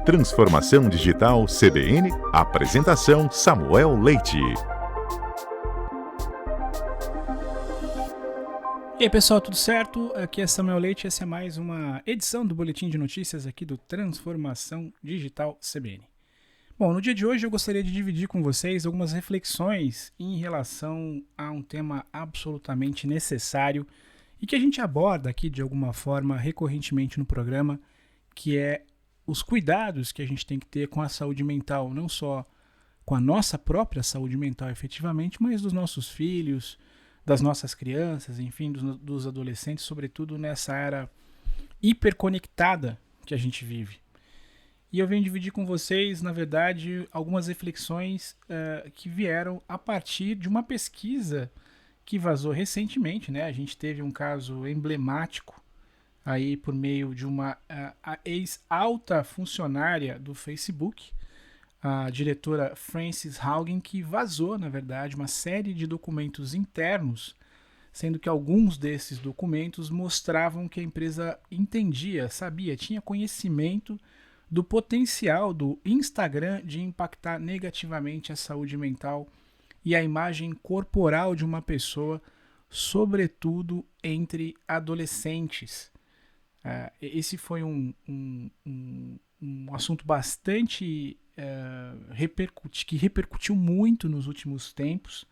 Transformação Digital CBN, apresentação Samuel Leite. E aí pessoal, tudo certo? Aqui é Samuel Leite, essa é mais uma edição do Boletim de Notícias aqui do Transformação Digital CBN. Bom, no dia de hoje eu gostaria de dividir com vocês algumas reflexões em relação a um tema absolutamente necessário e que a gente aborda aqui de alguma forma recorrentemente no programa, que é os cuidados que a gente tem que ter com a saúde mental, não só com a nossa própria saúde mental efetivamente, mas dos nossos filhos, das nossas crianças, enfim, dos adolescentes, sobretudo nessa era hiperconectada que a gente vive. E eu venho dividir com vocês, na verdade, algumas reflexões que vieram a partir de uma pesquisa que vazou recentemente, né? A gente teve um caso emblemático aí por meio de uma ex-alta funcionária do Facebook, a diretora Frances Haugen, que vazou, na verdade, uma série de documentos internos, sendo que alguns desses documentos mostravam que a empresa entendia, sabia, tinha conhecimento do potencial do Instagram de impactar negativamente a saúde mental e a imagem corporal de uma pessoa, sobretudo entre adolescentes. Esse foi um assunto bastante que repercutiu muito nos últimos tempos,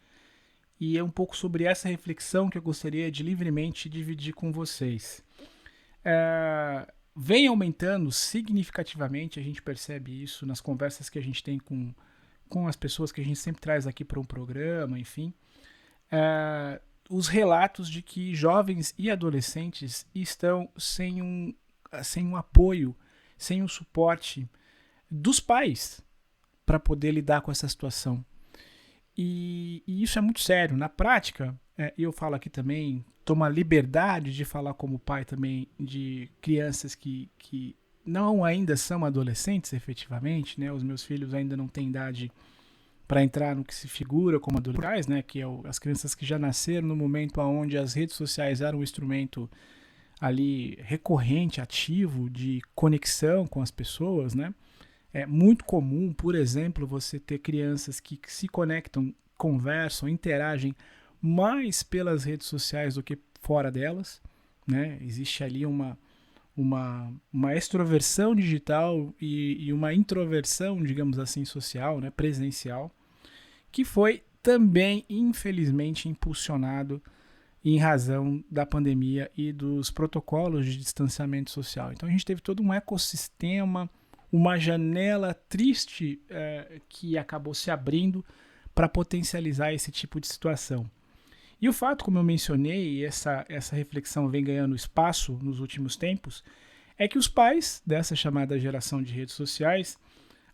e é um pouco sobre essa reflexão que eu gostaria de livremente dividir com vocês. Vem aumentando significativamente, a gente percebe isso nas conversas que a gente tem com as pessoas que a gente sempre traz aqui para um programa, enfim, os relatos de que jovens e adolescentes estão sem um apoio, sem um suporte dos pais para poder lidar com essa situação. E isso é muito sério. Na prática, eu falo aqui também, tomo a liberdade de falar como pai também de crianças que não ainda são adolescentes efetivamente, né? Os meus filhos ainda não têm idade para entrar no que se figura como adolescentes, né? Que é as crianças que já nasceram no momento onde as redes sociais eram um instrumento ali recorrente, ativo de conexão com as pessoas, né? É muito comum, por exemplo, você ter crianças que se conectam, conversam, interagem mais pelas redes sociais do que fora delas, né? Existe ali uma extroversão digital e uma introversão, digamos assim, social, né? Presencial, que foi também, infelizmente, impulsionado em razão da pandemia e dos protocolos de distanciamento social. Então a gente teve todo um ecossistema, uma janela triste que acabou se abrindo para potencializar esse tipo de situação. E o fato, como eu mencionei, e essa reflexão vem ganhando espaço nos últimos tempos, é que os pais dessa chamada geração de redes sociais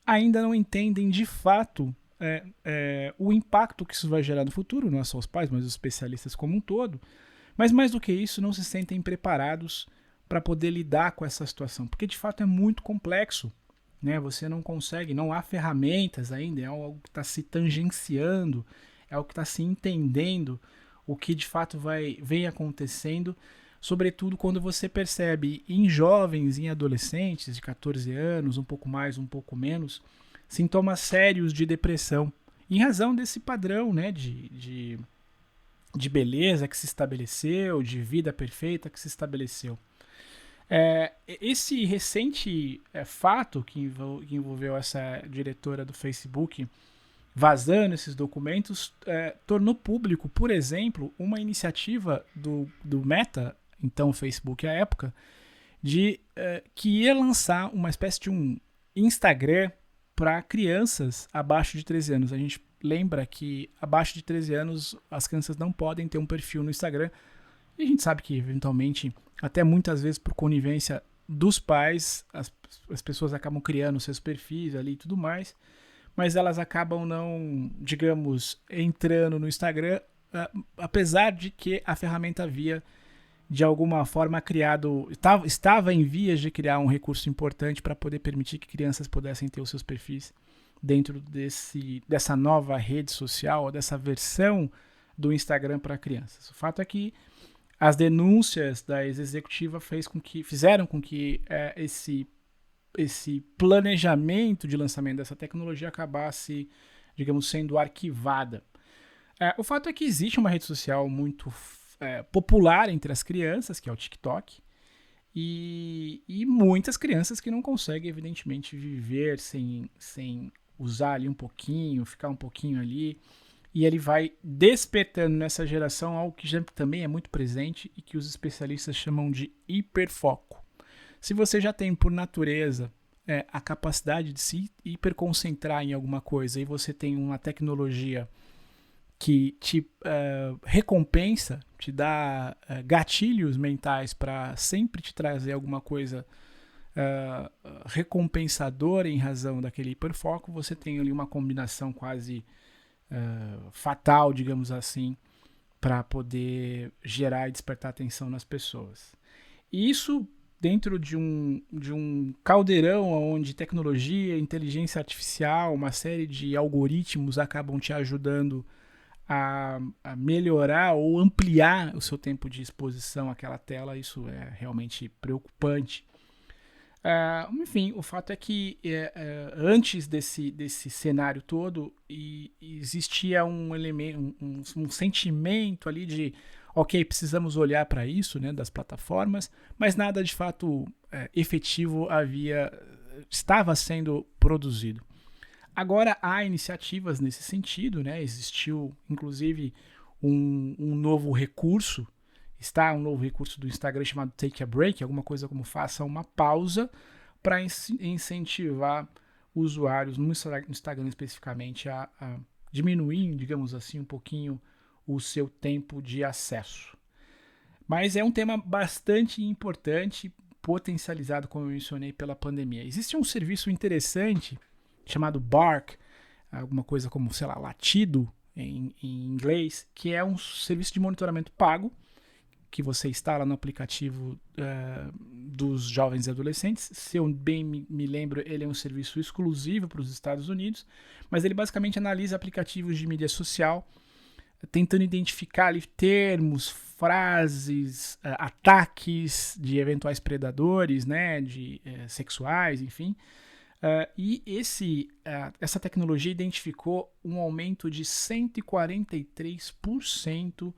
ainda não entendem de fato o impacto que isso vai gerar no futuro, não é só os pais, mas os especialistas como um todo, mas mais do que isso, não se sentem preparados para poder lidar com essa situação, porque de fato é muito complexo, né? Você não consegue, não há ferramentas ainda, é algo que está se tangenciando, é algo que está se entendendo o que de fato vem acontecendo, sobretudo quando você percebe em jovens, em adolescentes de 14 anos, um pouco mais, um pouco menos, sintomas sérios de depressão, em razão desse padrão, né, de beleza que se estabeleceu, de vida perfeita que se estabeleceu. Esse recente fato que envolveu essa diretora do Facebook vazando esses documentos tornou público, por exemplo, uma iniciativa do Meta, então Facebook à época, que ia lançar uma espécie de um Instagram para crianças abaixo de 13 anos. A gente lembra que abaixo de 13 anos as crianças não podem ter um perfil no Instagram, e a gente sabe que eventualmente, até muitas vezes por conivência dos pais, as pessoas acabam criando seus perfis ali e tudo mais, mas elas acabam não, digamos, entrando no Instagram, apesar de que a ferramenta havia, de alguma forma, estava em vias de criar um recurso importante para poder permitir que crianças pudessem ter os seus perfis dentro dessa nova rede social, ou dessa versão do Instagram para crianças. O fato é que as denúncias da ex-executiva fizeram com que esse esse planejamento de lançamento dessa tecnologia acabasse, digamos, sendo arquivada. O fato é que existe uma rede social muito popular entre as crianças, que é o TikTok, e muitas crianças que não conseguem, evidentemente, viver sem usar ali um pouquinho, ficar um pouquinho ali, e ele vai despertando nessa geração algo que já também é muito presente e que os especialistas chamam de hiperfoco. Se você já tem por natureza a capacidade de se hiperconcentrar em alguma coisa e você tem uma tecnologia que te recompensa, te dá gatilhos mentais para sempre te trazer alguma coisa recompensadora em razão daquele hiperfoco, você tem ali uma combinação quase fatal, digamos assim, para poder gerar e despertar atenção nas pessoas. E isso dentro de um caldeirão onde tecnologia, inteligência artificial, uma série de algoritmos acabam te ajudando a melhorar ou ampliar o seu tempo de exposição àquela tela, isso é realmente preocupante. Enfim, o fato é que antes desse cenário todo existia um elemento, um sentimento ali de ok, precisamos olhar para isso, né, das plataformas, mas nada de fato efetivo estava sendo produzido. Agora há iniciativas nesse sentido, né? Existiu inclusive um novo recurso, um novo recurso do Instagram chamado Take a Break, alguma coisa como faça uma pausa, para incentivar usuários no Instagram especificamente a diminuir, digamos assim, um pouquinho o seu tempo de acesso. Mas é um tema bastante importante, potencializado, como eu mencionei, pela pandemia. Existe um serviço interessante chamado Bark, alguma coisa como, sei lá, latido em inglês, que é um serviço de monitoramento pago, que você instala no aplicativo dos jovens e adolescentes. Se eu bem me lembro, ele é um serviço exclusivo para os Estados Unidos, mas ele basicamente analisa aplicativos de mídia social, tentando identificar ali termos, frases, ataques de eventuais predadores, né, sexuais, enfim. E essa tecnologia identificou um aumento de 143%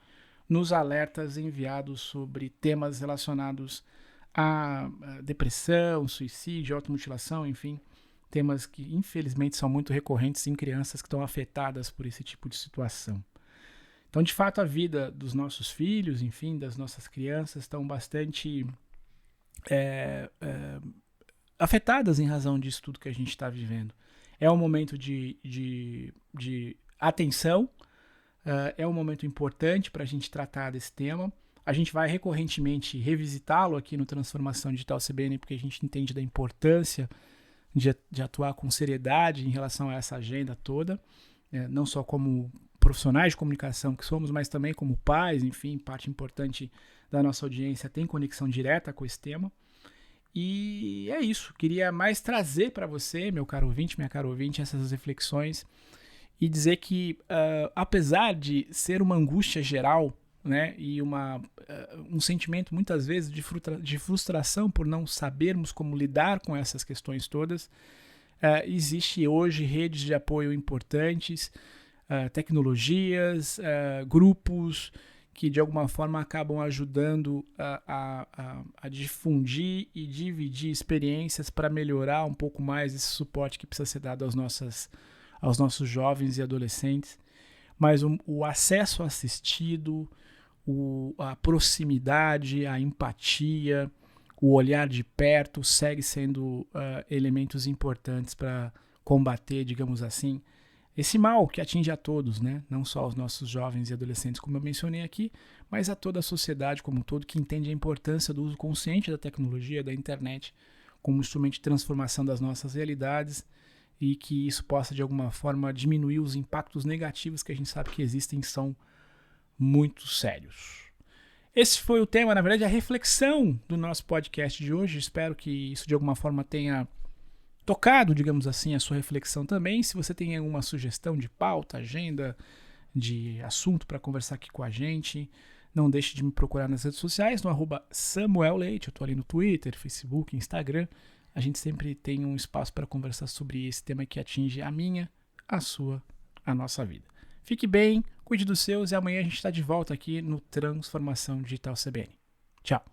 nos alertas enviados sobre temas relacionados a depressão, suicídio, automutilação, enfim, temas que infelizmente são muito recorrentes em crianças que estão afetadas por esse tipo de situação. Então, de fato, a vida dos nossos filhos, enfim, das nossas crianças estão bastante afetadas em razão disso tudo que a gente está vivendo. É um momento de atenção, é um momento importante para a gente tratar desse tema. A gente vai recorrentemente revisitá-lo aqui no Transformação Digital CBN, porque a gente entende da importância de atuar com seriedade em relação a essa agenda toda, não só como profissionais de comunicação que somos, mas também como pais, enfim, parte importante da nossa audiência tem conexão direta com esse tema. E é isso, queria mais trazer para você, meu caro ouvinte, minha cara ouvinte, essas reflexões e dizer que, apesar de ser uma angústia geral, né, e um sentimento muitas vezes de frustração por não sabermos como lidar com essas questões todas, existe hoje redes de apoio importantes, tecnologias, grupos que de alguma forma acabam ajudando a difundir e dividir experiências para melhorar um pouco mais esse suporte que precisa ser dado aos nossos jovens e adolescentes. Mas o acesso assistido, a proximidade, a empatia, o olhar de perto segue sendo elementos importantes para combater, digamos assim, esse mal que atinge a todos, né? Não só os nossos jovens e adolescentes, como eu mencionei aqui, mas a toda a sociedade como um todo que entende a importância do uso consciente da tecnologia, da internet, como instrumento de transformação das nossas realidades e que isso possa, de alguma forma, diminuir os impactos negativos que a gente sabe que existem e são muito sérios. Esse foi o tema, na verdade, a reflexão do nosso podcast de hoje. Espero que isso, de alguma forma, tenha tocado, digamos assim, a sua reflexão também. Se você tem alguma sugestão de pauta, agenda, de assunto para conversar aqui com a gente, não deixe de me procurar nas redes sociais, no @SamuelLeite. Eu estou ali no Twitter, Facebook, Instagram. a gente sempre tem um espaço para conversar sobre esse tema que atinge a minha, a sua, a nossa vida. Fique bem, cuide dos seus e amanhã a gente está de volta aqui no Transformação Digital CBN. Tchau!